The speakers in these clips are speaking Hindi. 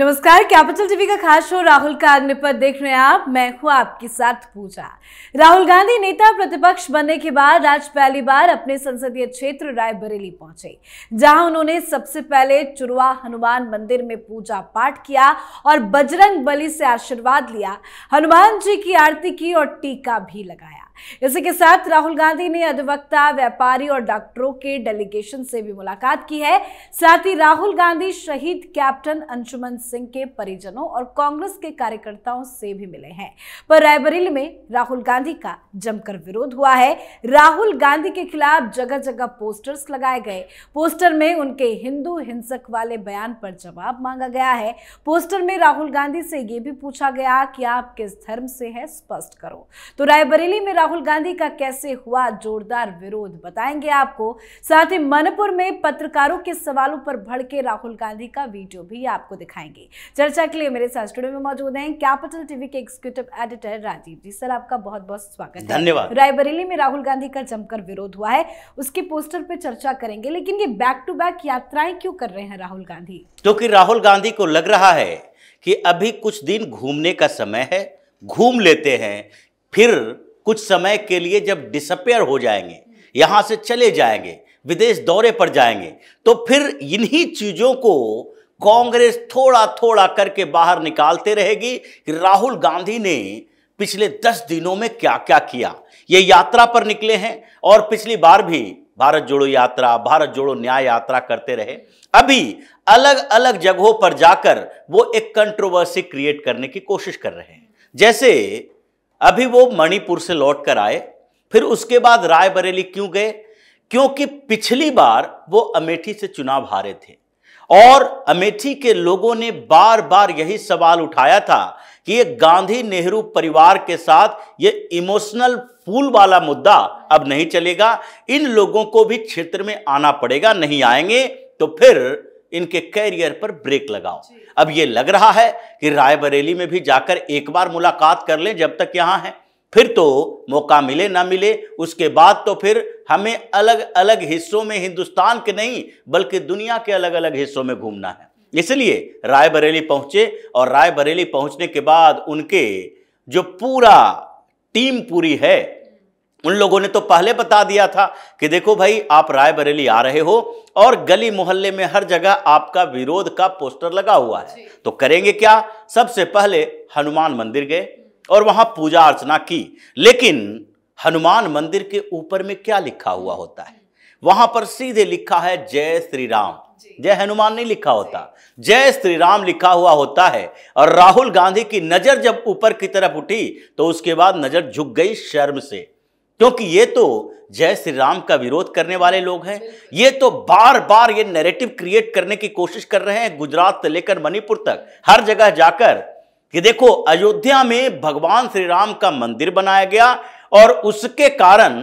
नमस्कार, कैपिटल टीवी का खास शो राहुल का अग्निपथ देख रहे हैं आप। मैं हूं आपके साथ पूजा। राहुल गांधी नेता प्रतिपक्ष बनने के बाद आज पहली बार अपने संसदीय क्षेत्र रायबरेली पहुंचे, जहां उन्होंने सबसे पहले चुरवा हनुमान मंदिर में पूजा पाठ किया और बजरंग बली से आशीर्वाद लिया, हनुमान जी की आरती की और टीका भी लगाया। इसी के साथ राहुल गांधी ने अधिवक्ता, व्यापारी और डॉक्टरों के डेलीगेशन से भी मुलाकात की है। साथ ही राहुल गांधी शहीद कैप्टन अंशुमन सिंह के परिजनों और कांग्रेस के कार्यकर्ताओं से भी मिले हैं। पर रायबरेली में राहुल गांधी का जमकर विरोध हुआ है। राहुल गांधी के खिलाफ जगह जगह पोस्टर्स लगाए गए। पोस्टर में उनके हिंदू हिंसक वाले बयान पर जवाब मांगा गया है। पोस्टर में राहुल गांधी से यह भी पूछा गया कि आप किस धर्म से हैं, स्पष्ट करो। तो रायबरेली में राहुल गांधी का कैसे हुआ जोरदार विरोध, बताएंगे आपको। साथ ही मणिपुर में पत्रकारों के सवालों पर भड़के राहुल गांधी का वीडियो भी आपको दिखाएंगे। चर्चा के लिए मेरे साथ स्टूडियो में मौजूद हैं कैपिटल टीवी के एग्जीक्यूटिव एडिटर राजीव जी। सर, आपका बहुत बहुत स्वागत है। धन्यवाद। रायबरेली में राहुल गांधी का जमकर विरोध हुआ है, उसके पोस्टर पे चर्चा करेंगे, लेकिन ये बैक टू बैक यात्राएं क्यों कर रहे हैं राहुल गांधी? क्योंकि राहुल गांधी को लग रहा है कि अभी कुछ दिन घूमने का समय है, घूम लेते हैं, फिर कुछ समय के लिए जब डिसअपेयर हो जाएंगे, यहां से चले जाएंगे, विदेश दौरे पर जाएंगे, तो फिर इन्हीं चीजों को कांग्रेस थोड़ा थोड़ा करके बाहर निकालते रहेगी कि राहुल गांधी ने पिछले 10 दिनों में क्या क्या किया। ये यात्रा पर निकले हैं और पिछली बार भी भारत जोड़ो यात्रा, भारत जोड़ो न्याय यात्रा करते रहे। अभी अलग अलग जगहों पर जाकर वो एक कंट्रोवर्सी क्रिएट करने की कोशिश कर रहे हैं। जैसे अभी वो मणिपुर से लौट कर आए, फिर उसके बाद रायबरेली क्यों गए? क्योंकि पिछली बार वो अमेठी से चुनाव हारे थे और अमेठी के लोगों ने बार बार यही सवाल उठाया था कि ये गांधी नेहरू परिवार के साथ ये इमोशनल फूल वाला मुद्दा अब नहीं चलेगा, इन लोगों को भी क्षेत्र में आना पड़ेगा, नहीं आएंगे तो फिर इनके कैरियर पर ब्रेक लगाओ। अब ये लग रहा है कि रायबरेली में भी जाकर एक बार मुलाकात कर लें जब तक यहां है, फिर तो मौका मिले ना मिले, उसके बाद तो फिर हमें अलग अलग हिस्सों में, हिंदुस्तान के नहीं बल्कि दुनिया के अलग अलग हिस्सों में घूमना है। इसलिए रायबरेली पहुंचे और रायबरेली पहुंचने के बाद उनके जो पूरा टीम पूरी है, उन लोगों ने तो पहले बता दिया था कि देखो भाई, आप रायबरेली आ रहे हो और गली मोहल्ले में हर जगह आपका विरोध का पोस्टर लगा हुआ है, तो करेंगे क्या? सबसे पहले हनुमान मंदिर गए और वहां पूजा अर्चना की। लेकिन हनुमान मंदिर के ऊपर में क्या लिखा हुआ होता है? वहां पर सीधे लिखा है जय श्री राम, जय हनुमान नहीं लिखा होता, जय श्री राम लिखा हुआ होता है। और राहुल गांधी की नजर जब ऊपर की तरफ उठी तो उसके बाद नजर झुक गई शर्म से, क्योंकि ये तो जय श्री राम का विरोध करने वाले लोग हैं। ये तो बार बार ये नैरेटिव क्रिएट करने की कोशिश कर रहे हैं, गुजरात से लेकर मणिपुर तक हर जगह जाकर, कि देखो अयोध्या में भगवान श्री राम का मंदिर बनाया गया और उसके कारण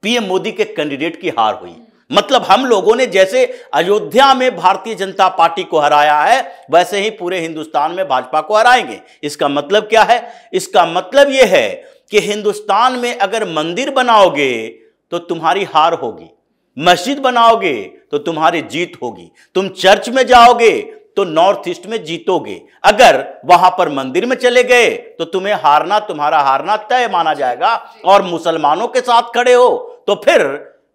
पीएम मोदी के कैंडिडेट की हार हुई। मतलब हम लोगों ने जैसे अयोध्या में भारतीय जनता पार्टी को हराया है, वैसे ही पूरे हिंदुस्तान में भाजपा को हराएंगे। इसका मतलब क्या है? इसका मतलब यह है कि हिंदुस्तान में अगर मंदिर बनाओगे तो तुम्हारी हार होगी, मस्जिद बनाओगे तो तुम्हारी जीत होगी, तुम चर्च में जाओगे तो नॉर्थ ईस्ट में जीतोगे, अगर वहां पर मंदिर में चले गए तो तुम्हें हारना, तुम्हारा हारना तय माना जाएगा। और मुसलमानों के साथ खड़े हो तो फिर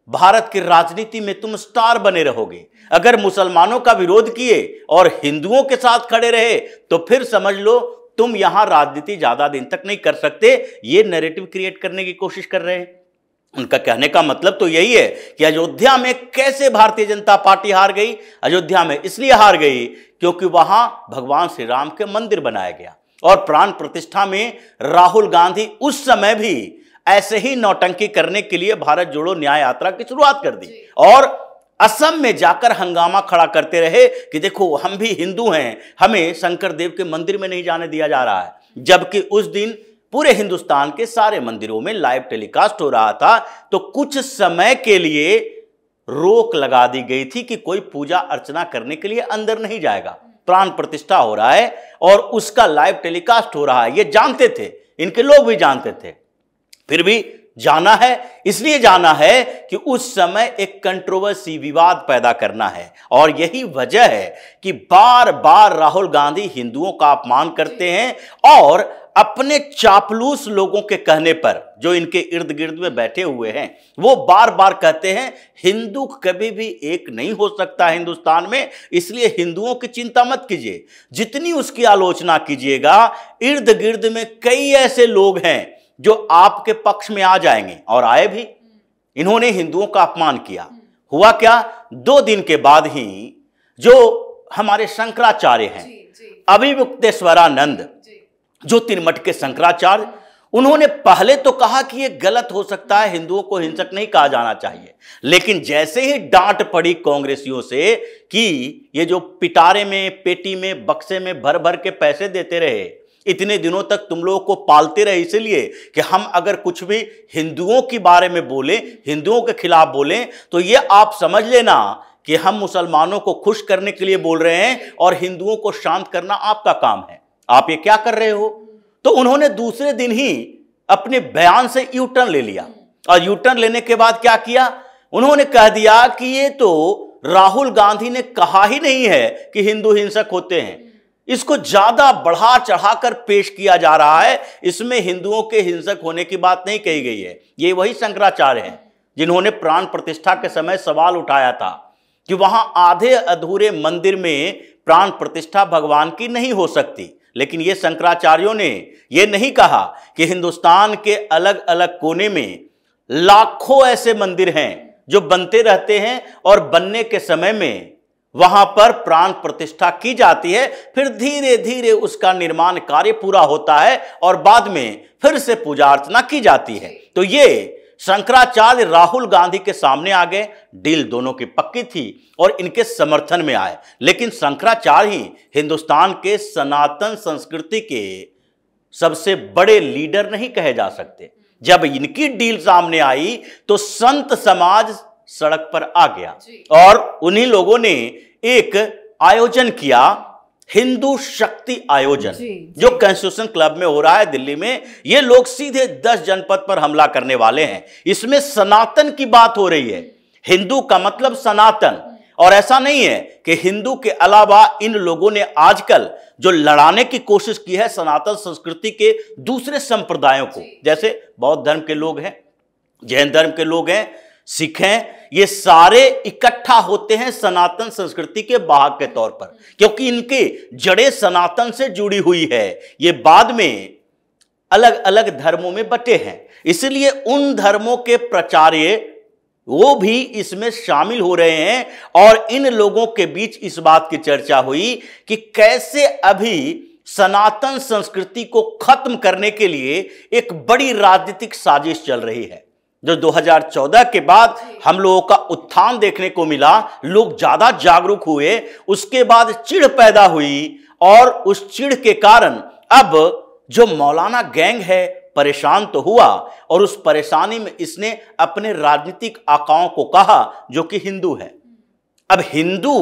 भारत की राजनीति में तुम स्टार बने रहोगे। अगर मुसलमानों का विरोध किए और हिंदुओं के साथ खड़े रहे तो फिर समझ लो तुम यहां राजनीति ज्यादा दिन तक नहीं कर सकते। ये नैरेटिव क्रिएट करने की कोशिश कर रहे हैं। उनका कहने का मतलब तो यही है कि अयोध्या में कैसे भारतीय जनता पार्टी हार गई? अयोध्या में इसलिए हार गई क्योंकि वहां भगवान श्री राम के मंदिर बनाया गया और प्राण प्रतिष्ठा में राहुल गांधी उस समय भी ऐसे ही नौटंकी करने के लिए भारत जोड़ो न्याय यात्रा की शुरुआत कर दी और असम में जाकर हंगामा खड़ा करते रहे कि देखो हम भी हिंदू हैं, हमें शंकर देव के मंदिर में नहीं जाने दिया जा रहा है। जबकि उस दिन पूरे हिंदुस्तान के सारे मंदिरों में लाइव टेलीकास्ट हो रहा था, तो कुछ समय के लिए रोक लगा दी गई थी कि कोई पूजा अर्चना करने के लिए अंदर नहीं जाएगा। प्राण प्रतिष्ठा हो रहा है और उसका लाइव टेलीकास्ट हो रहा है, ये जानते थे, इनके लोग भी जानते थे। फिर भी जाना है, इसलिए जाना है कि उस समय एक कंट्रोवर्सी, विवाद पैदा करना है। और यही वजह है कि बार बार राहुल गांधी हिंदुओं का अपमान करते हैं और अपने चापलूस लोगों के कहने पर, जो इनके इर्द गिर्द में बैठे हुए हैं, वो बार बार कहते हैं हिंदू कभी भी एक नहीं हो सकता हिंदुस्तान में, इसलिए हिंदुओं की चिंता मत कीजिए। जितनी उसकी आलोचना कीजिएगा, इर्द गिर्द में कई ऐसे लोग हैं जो आपके पक्ष में आ जाएंगे, और आए भी। इन्होंने हिंदुओं का अपमान किया। हुआ क्या, 2 दिन के बाद ही जो हमारे शंकराचार्य हैं, अभिमुक्तेश्वरानंद, जो तिरमठ के शंकराचार्य, उन्होंने पहले तो कहा कि यह गलत हो सकता है, हिंदुओं को हिंसक नहीं कहा जाना चाहिए। लेकिन जैसे ही डांट पड़ी कांग्रेसियों से कि ये जो पिटारे में, पेटी में, बक्से में भर भर के पैसे देते रहे, इतने दिनों तक तुम लोगों को पालते रहे, इसलिए कि हम अगर कुछ भी हिंदुओं के बारे में बोले, हिंदुओं के खिलाफ बोले, तो ये आप समझ लेना कि हम मुसलमानों को खुश करने के लिए बोल रहे हैं और हिंदुओं को शांत करना आपका काम है। आप ये क्या कर रहे हो? तो उन्होंने दूसरे दिन ही अपने बयान से यू टर्न ले लिया, और यू टर्न लेने के बाद क्या किया, उन्होंने कह दिया कि ये तो राहुल गांधी ने कहा ही नहीं है कि हिंदू हिंसक होते हैं, इसको ज्यादा बढ़ा चढ़ाकर पेश किया जा रहा है, इसमें हिंदुओं के हिंसक होने की बात नहीं कही गई है। ये वही शंकराचार्य हैं जिन्होंने प्राण प्रतिष्ठा के समय सवाल उठाया था कि वहां आधे अधूरे मंदिर में प्राण प्रतिष्ठा भगवान की नहीं हो सकती। लेकिन ये शंकराचार्यों ने ये नहीं कहा कि हिंदुस्तान के अलग अलग कोने में लाखों ऐसे मंदिर हैं जो बनते रहते हैं और बनने के समय में वहां पर प्राण प्रतिष्ठा की जाती है, फिर धीरे धीरे उसका निर्माण कार्य पूरा होता है और बाद में फिर से पूजा अर्चना की जाती है। तो ये शंकराचार्य राहुल गांधी के सामने आ गए, डील दोनों की पक्की थी और इनके समर्थन में आए। लेकिन शंकराचार्य ही हिंदुस्तान के सनातन संस्कृति के सबसे बड़े लीडर नहीं कहे जा सकते। जब इनकी डील सामने आई तो संत समाज सड़क पर आ गया और उन्हीं लोगों ने एक आयोजन किया, हिंदू शक्ति आयोजन, जो कॉन्स्टिट्यूशन क्लब में हो रहा है दिल्ली में। ये लोग सीधे 10 जनपद पर हमला करने वाले हैं। इसमें सनातन की बात हो रही है। हिंदू का मतलब सनातन, और ऐसा नहीं है कि हिंदू के अलावा इन लोगों ने आजकल जो लड़ाने की कोशिश की है सनातन संस्कृति के दूसरे संप्रदायों को, जैसे बौद्ध धर्म के लोग हैं, जैन धर्म के लोग हैं, सिख हैं, ये सारे इकट्ठा होते हैं सनातन संस्कृति के वाहक के तौर पर, क्योंकि इनके जड़ें सनातन से जुड़ी हुई है। ये बाद में अलग अलग धर्मों में बटे हैं, इसलिए उन धर्मों के प्रचार्य वो भी इसमें शामिल हो रहे हैं। और इन लोगों के बीच इस बात की चर्चा हुई कि कैसे अभी सनातन संस्कृति को खत्म करने के लिए एक बड़ी राजनीतिक साजिश चल रही है। जो 2014 के बाद हम लोगों का उत्थान देखने को मिला, लोग ज्यादा जागरूक हुए, उसके बाद चिढ़ पैदा हुई और उस चिढ़ के कारण अब जो मौलाना गैंग है परेशान तो हुआ और उस परेशानी में इसने अपने राजनीतिक आकाओं को कहा जो कि हिंदू है। अब हिंदू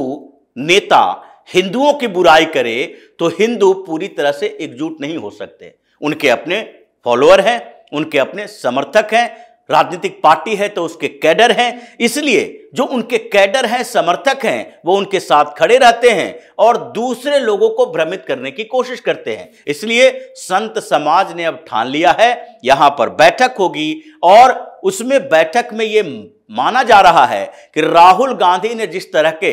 नेता हिंदुओं की बुराई करे तो हिंदू पूरी तरह से एकजुट नहीं हो सकते। उनके अपने फॉलोअर हैं, उनके अपने समर्थक हैं, राजनीतिक पार्टी है तो उसके कैडर हैं, इसलिए जो उनके कैडर हैं, समर्थक हैं, वो उनके साथ खड़े रहते हैं और दूसरे लोगों को भ्रमित करने की कोशिश करते हैं। इसलिए संत समाज ने अब ठान लिया है यहां पर बैठक होगी और उसमें बैठक में ये माना जा रहा है कि राहुल गांधी ने जिस तरह के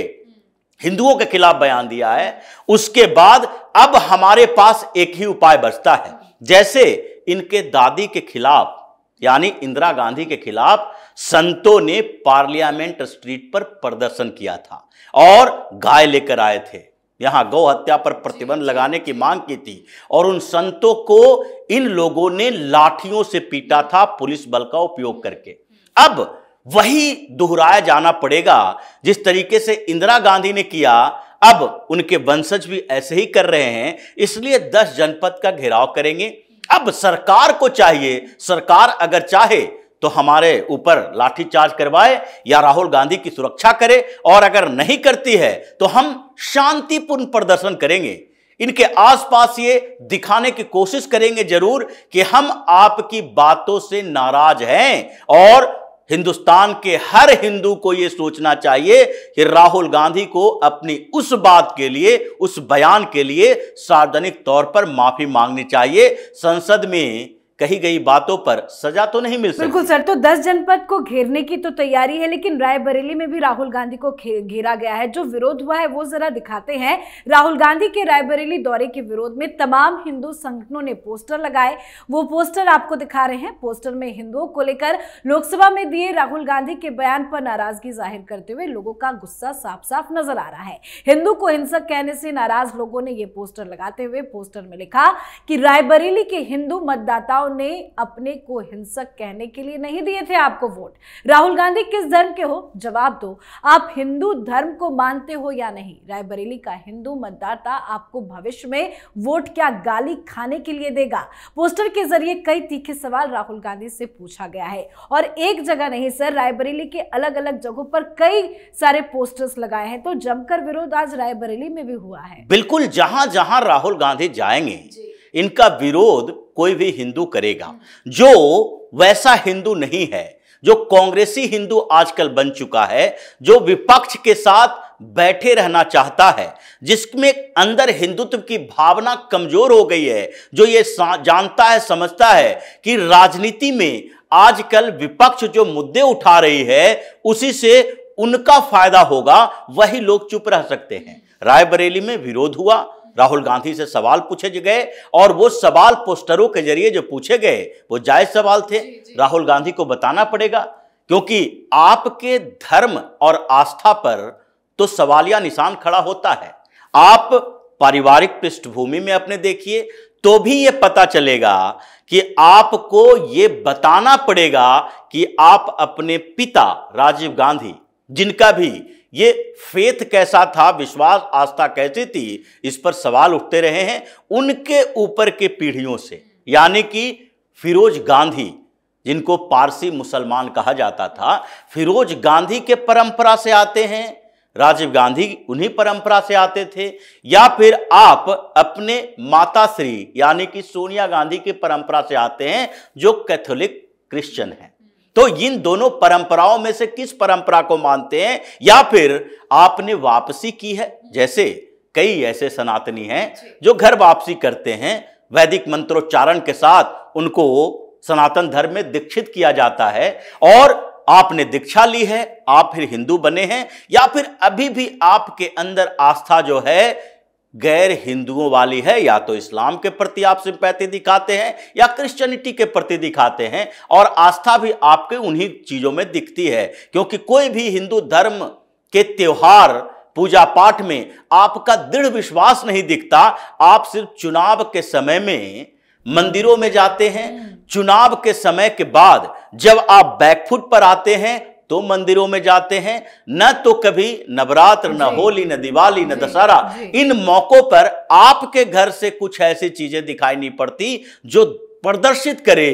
हिंदुओं के खिलाफ बयान दिया है, उसके बाद अब हमारे पास एक ही उपाय बचता है। जैसे इनके दादी के खिलाफ यानी इंदिरा गांधी के खिलाफ संतों ने पार्लियामेंट स्ट्रीट पर प्रदर्शन किया था और गाय लेकर आए थे, यहां गौ हत्या पर प्रतिबंध लगाने की मांग की थी और उन संतों को इन लोगों ने लाठियों से पीटा था पुलिस बल का उपयोग करके। अब वही दोहराया जाना पड़ेगा जिस तरीके से इंदिरा गांधी ने किया, अब उनके वंशज भी ऐसे ही कर रहे हैं, इसलिए 10 जनपद का घेराव करेंगे। अब सरकार को चाहिए, सरकार अगर चाहे तो हमारे ऊपर लाठीचार्ज करवाए या राहुल गांधी की सुरक्षा करे, और अगर नहीं करती है तो हम शांतिपूर्ण प्रदर्शन करेंगे। इनके आसपास ये दिखाने की कोशिश करेंगे जरूर कि हम आपकी बातों से नाराज हैं। और हिंदुस्तान के हर हिंदू को यह सोचना चाहिए कि राहुल गांधी को अपनी उस बात के लिए, उस बयान के लिए सार्वजनिक तौर पर माफी मांगनी चाहिए। संसद में कही गई बातों पर सजा तो नहीं मिल सकती। बिल्कुल सर, तो 10 जनपद को घेरने की तो तैयारी है, लेकिन रायबरेली में भी राहुल गांधी को घेरा गया है। जो विरोध हुआ है वो जरा दिखाते हैं। राहुल गांधी के रायबरेली दौरे के विरोध में तमाम हिंदू संगठनों ने पोस्टर लगाए। वो पोस्टर आपको दिखा रहे हैं। पोस्टर में हिंदुओं को लेकर लोकसभा में दिए राहुल गांधी के बयान पर नाराजगी जाहिर करते हुए लोगों का गुस्सा साफ साफ नजर आ रहा है। हिंदू को हिंसक कहने से नाराज लोगों ने ये पोस्टर लगाते हुए पोस्टर में लिखा कि रायबरेली के हिंदू मतदाताओं ने अपने को हिंसक कहने के लिए नहीं दिए थे आपको वोट। राहुल गांधी किस धर्म के हो, जवाब दो। आप हिंदू धर्म को मानते हो या नहीं? रायबरेली का हिंदू मतदाता आपको भविष्य में वोट क्या गाली खाने के लिए देगा? पोस्टर के जरिए कई तीखे सवाल राहुल गांधी से पूछा गया है। और एक जगह नहीं सर, रायबरेली के अलग अलग जगहों पर कई सारे पोस्टर्स लगाए हैं। तो जमकर विरोध आज रायबरेली में भी हुआ है। बिल्कुल, जहां जहां राहुल गांधी जाएंगे इनका विरोध कोई भी हिंदू करेगा। जो वैसा हिंदू नहीं है, जो कांग्रेसी हिंदू आजकल बन चुका है, जो विपक्ष के साथ बैठे रहना चाहता है, जिसमें अंदर हिंदुत्व की भावना कमजोर हो गई है, जो ये जानता है, समझता है कि राजनीति में आजकल विपक्ष जो मुद्दे उठा रही है उसी से उनका फायदा होगा, वही लोग चुप रह सकते हैं। रायबरेली में विरोध हुआ, राहुल गांधी से सवाल पूछे गए और वो सवाल पोस्टरों के जरिए जो पूछे गए वो जायज सवाल थे। राहुल गांधी को बताना पड़ेगा, क्योंकि आपके धर्म और आस्था पर तो सवालिया निशान खड़ा होता है। आप पारिवारिक पृष्ठभूमि में अपने देखिए तो भी ये पता चलेगा कि आपको ये बताना पड़ेगा कि आप अपने पिता राजीव गांधी, जिनका भी ये फेथ कैसा था, विश्वास आस्था कैसी थी, इस पर सवाल उठते रहे हैं उनके ऊपर के पीढ़ियों से। यानी कि फिरोज गांधी, जिनको पारसी मुसलमान कहा जाता था, फिरोज गांधी के परंपरा से आते हैं, राजीव गांधी उन्हीं परंपरा से आते थे, या फिर आप अपने माता श्री यानी कि सोनिया गांधी की परंपरा से आते हैं जो कैथोलिक क्रिश्चियन है। तो इन दोनों परंपराओं में से किस परंपरा को मानते हैं, या फिर आपने वापसी की है? जैसे कई ऐसे सनातनी हैं जो घर वापसी करते हैं, वैदिक मंत्रोच्चारण के साथ उनको सनातन धर्म में दीक्षित किया जाता है, और आपने दीक्षा ली है, आप फिर हिंदू बने हैं, या फिर अभी भी आपके अंदर आस्था जो है गैर हिंदुओं वाली है, या तो इस्लाम के प्रति आप सिंपैथी दिखाते हैं या क्रिश्चियनिटी के प्रति दिखाते हैं, और आस्था भी आपके उन्हीं चीजों में दिखती है। क्योंकि कोई भी हिंदू धर्म के त्योहार पूजा पाठ में आपका दृढ़ विश्वास नहीं दिखता। आप सिर्फ चुनाव के समय में मंदिरों में जाते हैं, चुनाव के समय के बाद जब आप बैकफुट पर आते हैं तो मंदिरों में जाते हैं। न तो कभी नवरात्र, न होली, न दिवाली, न दशहरा, इन मौकों पर आपके घर से कुछ ऐसी चीजें दिखाई नहीं पड़ती जो प्रदर्शित करे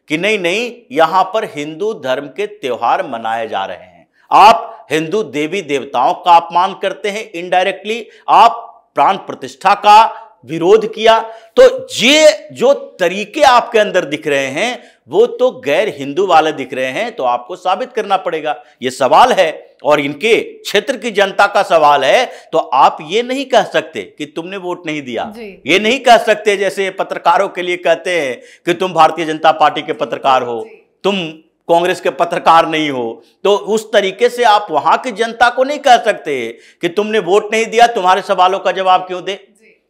कि नहीं नहीं यहां पर हिंदू धर्म के त्योहार मनाए जा रहे हैं। आप हिंदू देवी देवताओं का अपमान करते हैं, इनडायरेक्टली आप प्राण प्रतिष्ठा का विरोध किया। तो ये जो तरीके आपके अंदर दिख रहे हैं वो तो गैर हिंदू वाले दिख रहे हैं, तो आपको साबित करना पड़ेगा। ये सवाल है और इनके क्षेत्र की जनता का सवाल है। तो आप ये नहीं कह सकते कि तुमने वोट नहीं दिया, ये नहीं कह सकते जैसे पत्रकारों के लिए कहते हैं कि तुम भारतीय जनता पार्टी के पत्रकार हो, तुम कांग्रेस के पत्रकार नहीं हो। तो उस तरीके से आप वहां की जनता को नहीं कह सकते कि तुमने वोट नहीं दिया, तुम्हारे सवालों का जवाब क्यों दे।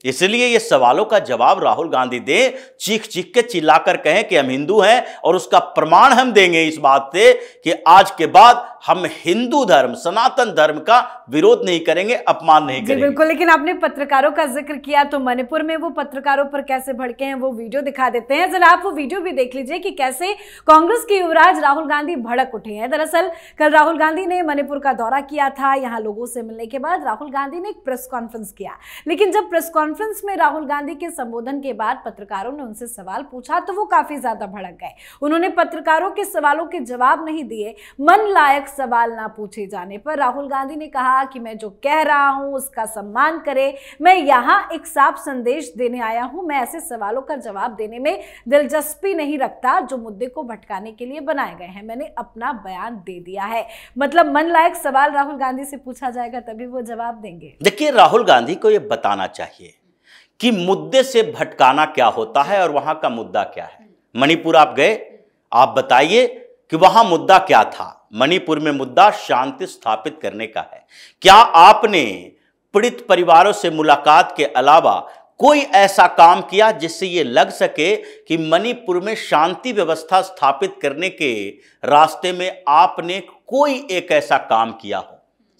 इसलिए ये सवालों का जवाब राहुल गांधी दे, चीख चीख के चिल्लाकर कहें कि हम हिंदू हैं, और उसका प्रमाण हम देंगे इस बात से कि आज के बाद हम हिंदू धर्म, सनातन धर्म का विरोध नहीं करेंगे, अपमान नहीं करेंगे। बिल्कुल, लेकिन आपने पत्रकारों का जिक्र किया तो मणिपुर में वो पत्रकारों पर कैसे भड़के हैं वो वीडियो दिखा देते हैं। जरा आप वो वीडियो भी देख लीजिए कि कैसे कांग्रेस के युवराज राहुल गांधी भड़क उठे हैं। दरअसल कल राहुल गांधी ने मणिपुर का दौरा किया था। यहाँ लोगों से मिलने के बाद राहुल गांधी ने एक प्रेस कॉन्फ्रेंस किया, लेकिन जब प्रेस कॉन्फ्रेंस में राहुल गांधी के संबोधन के बाद पत्रकारों ने उनसे सवाल पूछा तो वो काफी ज्यादा भड़क गए। उन्होंने पत्रकारों के सवालों के जवाब नहीं दिए, मन लायक लायक सवाल ना पूछे जाने पर राहुल गांधी ने कहा कि मैं जो कह रहा हूं उसका सम्मान करें, मैं यहां एक साफ संदेश देने आया हूं, मैं ऐसे सवालों का जवाब देने में दिलचस्पी नहीं रखता जो मुद्दे को भटकाने के लिए बनाए गए हैं, मैंने अपना बयान दे दिया है। मतलब मन लायक सवाल राहुल गांधी से पूछा जाएगा तभी वो जवाब देंगे। देखिए, राहुल गांधी को यह बताना चाहिए कि मुद्दे से भटकाना क्या होता है और वहां का मुद्दा क्या है। मणिपुर आप गए, आप बताइए कि वहां मुद्दा क्या था। मणिपुर में मुद्दा शांति स्थापित करने का है। क्या आपने पीड़ित परिवारों से मुलाकात के अलावा कोई ऐसा काम किया जिससे यह लग सके कि मणिपुर में शांति व्यवस्था स्थापित करने के रास्ते में आपने कोई एक ऐसा काम किया हो,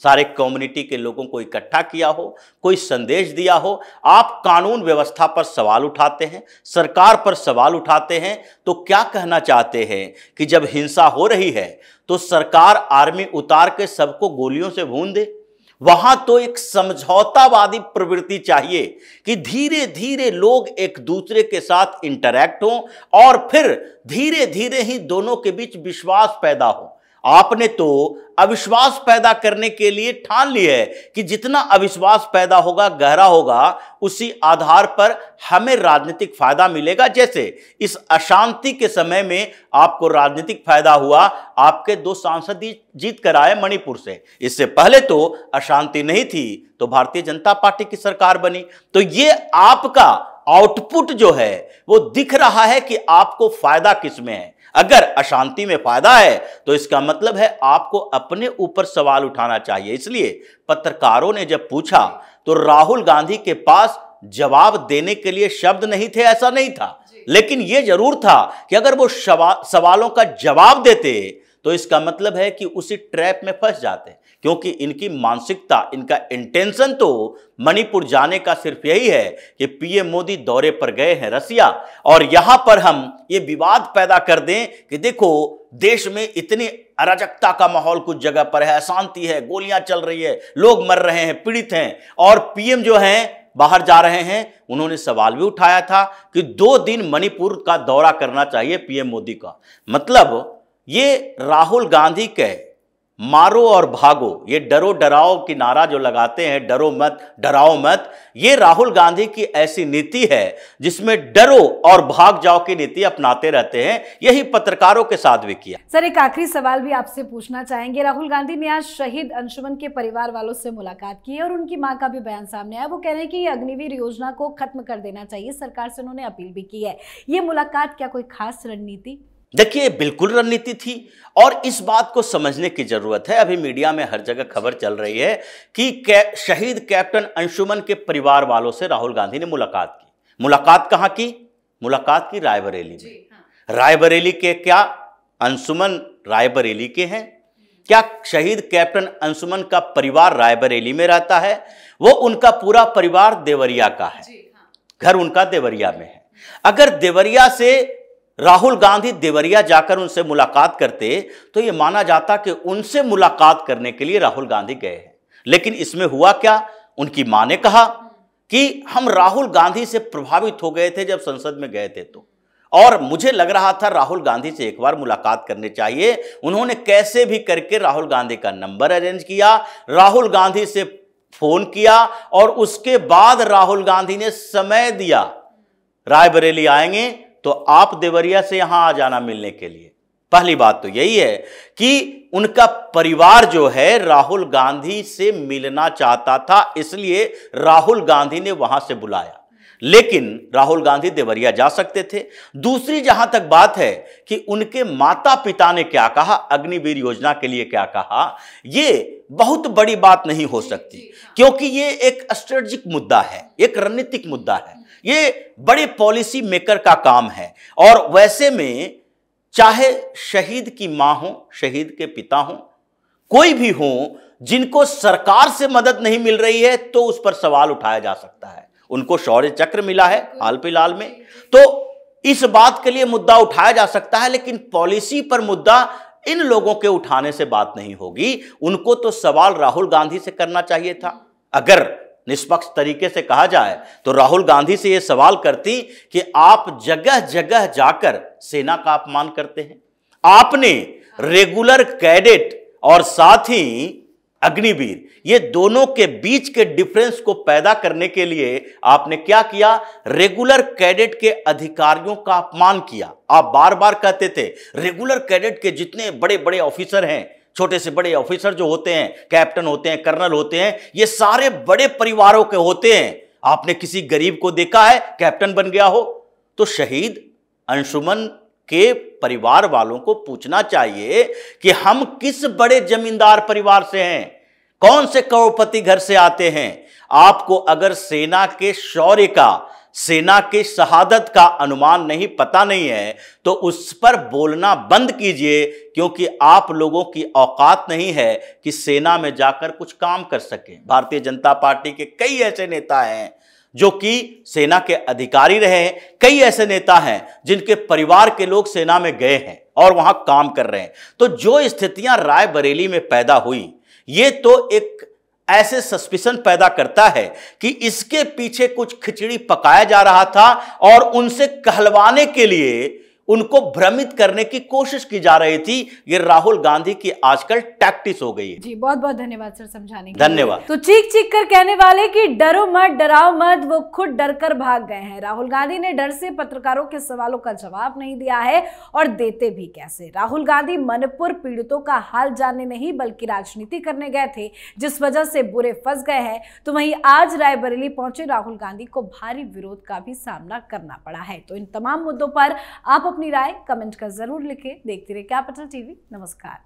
सारे कम्युनिटी के लोगों को इकट्ठा किया हो, कोई संदेश दिया हो? आप कानून व्यवस्था पर सवाल उठाते हैं, सरकार पर सवाल उठाते हैं, तो क्या कहना चाहते हैं कि जब हिंसा हो रही है तो सरकार आर्मी उतार के सबको गोलियों से भून दे? वहां तो एक समझौतावादी प्रवृत्ति चाहिए कि धीरे धीरे लोग एक दूसरे के साथ इंटरैक्ट हों और फिर धीरे धीरे ही दोनों के बीच विश्वास पैदा हो। आपने तो अविश्वास पैदा करने के लिए ठान ली है कि जितना अविश्वास पैदा होगा, गहरा होगा, उसी आधार पर हमें राजनीतिक फायदा मिलेगा। जैसे इस अशांति के समय में आपको राजनीतिक फायदा हुआ, आपके 2 सांसद जीत कर आए मणिपुर से। इससे पहले तो अशांति नहीं थी, तो भारतीय जनता पार्टी की सरकार बनी। तो ये आपका आउटपुट जो है वो दिख रहा है कि आपको फायदा किसमें है। अगर अशांति में फायदा है तो इसका मतलब है आपको अपने ऊपर सवाल उठाना चाहिए। इसलिए पत्रकारों ने जब पूछा तो राहुल गांधी के पास जवाब देने के लिए शब्द नहीं थे, ऐसा नहीं था, लेकिन यह जरूर था कि अगर वो सवालों का जवाब देते तो इसका मतलब है कि उसी ट्रैप में फंस जाते, क्योंकि इनकी मानसिकता, इनका इंटेंशन तो मणिपुर जाने का सिर्फ यही है कि पीएम मोदी दौरे पर गए हैं रसिया, और यहां पर हम ये विवाद पैदा कर दें कि देखो देश में इतनी अराजकता का माहौल कुछ जगह पर है, अशांति है, गोलियां चल रही है, लोग मर रहे हैं, पीड़ित हैं, और पीएम जो हैं बाहर जा रहे हैं। उन्होंने सवाल भी उठाया था कि 2 दिन मणिपुर का दौरा करना चाहिए पीएम मोदी का। मतलब ये राहुल गांधी के मारो और भागो, ये डरो डराओ की नारा जो लगाते हैं, डरो मत डराओ मत, ये राहुल गांधी की ऐसी नीति है जिसमें डरो और भाग जाओ की नीति अपनाते रहते हैं। यही पत्रकारों के साथ भी किया। सर, एक आखिरी सवाल भी आपसे पूछना चाहेंगे। राहुल गांधी ने आज शहीद अंशुमन के परिवार वालों से मुलाकात की है और उनकी मां का भी बयान सामने आया। वो कह रहे हैं कि ये अग्निवीर योजना को खत्म कर देना चाहिए, सरकार से उन्होंने अपील भी की है। ये मुलाकात क्या कोई खास रणनीति? देखिए, बिल्कुल रणनीति थी और इस बात को समझने की जरूरत है। अभी मीडिया में हर जगह खबर चल रही है कि शहीद कैप्टन अंशुमन के परिवार वालों से राहुल गांधी ने मुलाकात की। मुलाकात कहां की? मुलाकात की रायबरेली में। रायबरेली के क्या अंशुमन रायबरेली के हैं? क्या शहीद कैप्टन अंशुमन का परिवार रायबरेली में रहता है? वो उनका पूरा परिवार देवरिया का है, घर उनका देवरिया में है। अगर देवरिया से राहुल गांधी देवरिया जाकर उनसे मुलाकात करते तो यह माना जाता कि उनसे मुलाकात करने के लिए राहुल गांधी गए हैं। लेकिन इसमें हुआ क्या? उनकी मां ने कहा कि हम राहुल गांधी से प्रभावित हो गए थे जब संसद में गए थे तो, और मुझे लग रहा था राहुल गांधी से एक बार मुलाकात करनी चाहिए। उन्होंने कैसे भी करके राहुल गांधी का नंबर अरेंज किया, राहुल गांधी से फोन किया और उसके बाद राहुल गांधी ने समय दिया, रायबरेली आएंगे तो आप देवरिया से यहां आ जाना मिलने के लिए। पहली बात तो यही है कि उनका परिवार जो है राहुल गांधी से मिलना चाहता था, इसलिए राहुल गांधी ने वहां से बुलाया। लेकिन राहुल गांधी देवरिया जा सकते थे। दूसरी जहां तक बात है कि उनके माता पिता ने क्या कहा, अग्निवीर योजना के लिए क्या कहा, ये बहुत बड़ी बात नहीं हो सकती, क्योंकि ये एक स्ट्रेटेजिक मुद्दा है, एक रणनीतिक मुद्दा है, ये बड़े पॉलिसी मेकर का काम है। और वैसे में चाहे शहीद की मां हो, शहीद के पिता हो, कोई भी हो, जिनको सरकार से मदद नहीं मिल रही है तो उस पर सवाल उठाया जा सकता है। उनको शौर्य चक्र मिला है हाल फिलहाल में, तो इस बात के लिए मुद्दा उठाया जा सकता है, लेकिन पॉलिसी पर मुद्दा इन लोगों के उठाने से बात नहीं होगी। उनको तो सवाल राहुल गांधी से करना चाहिए था। अगर निष्पक्ष तरीके से कहा जाए तो राहुल गांधी से यह सवाल करती कि आप जगह जगह जाकर सेना का अपमान करते हैं, आपने रेगुलर कैडेट और साथ ही अग्निवीर, ये दोनों के बीच के डिफरेंस को पैदा करने के लिए आपने क्या किया? रेगुलर कैडेट के अधिकारियों का अपमान किया। आप बार बार कहते थे रेगुलर कैडेट के जितने बड़े बड़े ऑफिसर हैं, छोटे से बड़े ऑफिसर जो होते हैं, कैप्टन होते हैं, कर्नल होते हैं, ये सारे बड़े परिवारों के होते हैं। आपने किसी गरीब को देखा है कैप्टन बन गया हो? तो शहीद अंशुमन के परिवार वालों को पूछना चाहिए कि हम किस बड़े जमींदार परिवार से हैं, कौन से करोड़पति घर से आते हैं। आपको अगर सेना के शौर्य का, सेना की शहादत का अनुमान नहीं, पता नहीं है, तो उस पर बोलना बंद कीजिए, क्योंकि आप लोगों की औकात नहीं है कि सेना में जाकर कुछ काम कर सकें। भारतीय जनता पार्टी के कई ऐसे नेता हैं जो कि सेना के अधिकारी रहे हैं, कई ऐसे नेता हैं जिनके परिवार के लोग सेना में गए हैं और वहां काम कर रहे हैं। तो जो स्थितियां रायबरेली में पैदा हुई, ये तो एक ऐसे सस्पिशन पैदा करता है कि इसके पीछे कुछ खिचड़ी पकाया जा रहा था और उनसे कहलवाने के लिए, उनको भ्रमित करने की कोशिश की जा रही थी। ये राहुल गांधी की आजकल टैक्टिस हो गई है। जी बहुत बहुत धन्यवाद सर समझाने के लिए। धन्यवाद। तो चीख चीख कर कहने वाले कि डरो मत, डराओ मत, वो खुद डर कर भाग गए हैं। राहुल गांधी ने डर से पत्रकारों के सवालों का जवाब नहीं दिया है, और देते भी कैसे। राहुल गांधी मणिपुर पीड़ितों का हाल जानने नहीं बल्कि राजनीति करने गए थे, जिस वजह से बुरे फंस गए हैं। तो वहीं आज रायबरेली पहुंचे राहुल गांधी को भारी विरोध का भी सामना करना पड़ा है। तो इन तमाम मुद्दों पर आप अपनी राय कमेंट कर जरूर लिखें। देखते रहिए कैपिटल टीवी। नमस्कार।